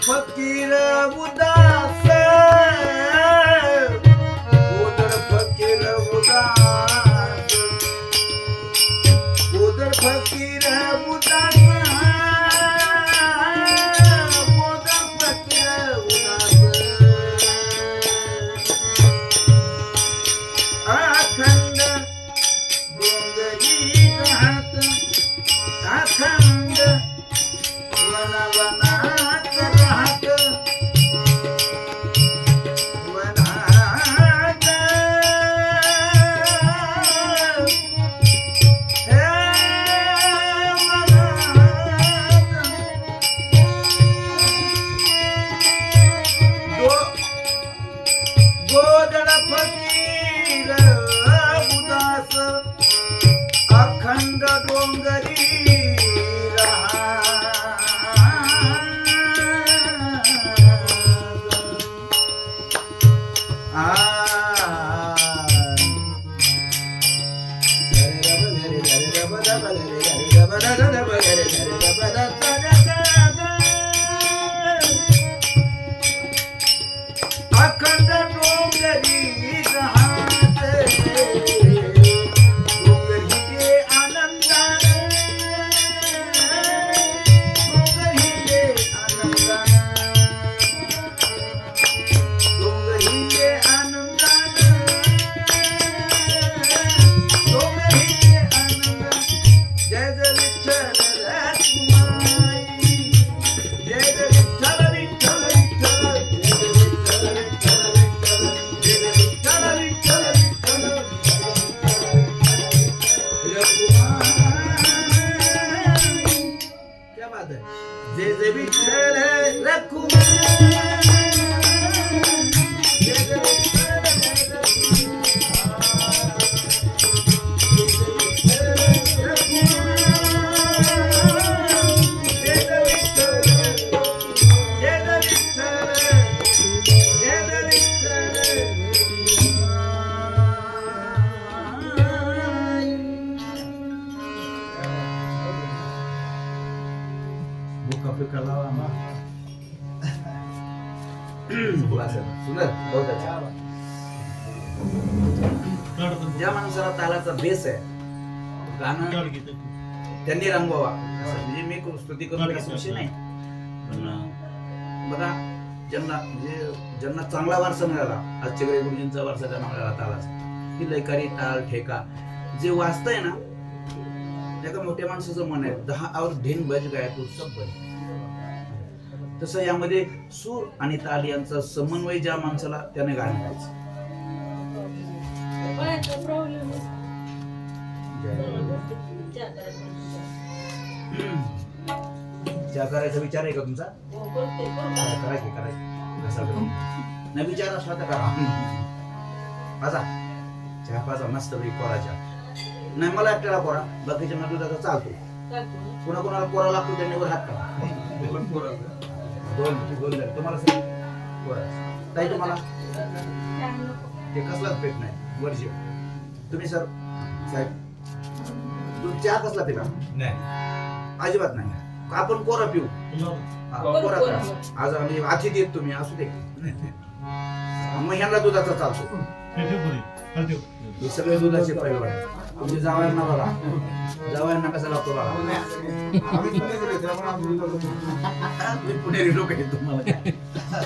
फकीर उदास गोदर फकीर उदास गोदर फकीर उदास गोदर फकीर उदास अखंड डोंगरी राहत अखंड वनावनात राहत वनात हे गोदड फकीर उदास अखंड डोंगरी अखंड डोंगरी राहत डोंगरीचे आनंदाने डोंगरीचे आनंदाने डोंगरीचे आनंदाने डोंगरीचे आनंद जय जय विठ्ठल रखुमाई जय जय विठ्ठल विठ्ठल जय जय विठ्ठल ज्या माणसाला तालाचा बेस आहे गाणं त्यांनी रंगवावा म्हणजे मी स्तुती करून विषय नाही पण बघा ज्यांना चांगला वारसा मिळाला आजच्या गुरुजींचा वारसा त्यांना मिळाला तालाचा ही लयकारी ताल ठेका जे वाचतंय ना त्या मोठ्या माणसाचं मन आहे 10 और ढेन बज गया तो सब बज तसं यामध्ये सूर आणि ताल यांचा समन्वय ज्या माणसाला त्याने गाणं गायचं चहा करायचा विचार आहे का तुमचा करा की नाही विचार असला तर करा पाजा चहा पाजा मस्त कोरा चहा नाही मला एकट्याला कोरा बाकीच्या मध्ये आता चालतो कोणाकोणाला कोरा लागतो त्यांनी वर हात करा दोन तुम्हाला ताई तुम्हाला ते कसलाच पेट नाही वर्ष तुम्ही सर साहेब तू चहा कसला पिला नाही अजिबात नाही. आपण कोरा पिऊ. हा, कोरा करा. आज आम्ही अतिथी येत तुम्ही असू दे. मग ह्यांना दुधाचा चालतो. हे सगळे दुधाचे पैलवान आहेत. म्हणजे जावयांना बघा, जावयांना कसा लागतो बघा. तुम्ही पुणेरी लोक आहेत तुम्हाला काय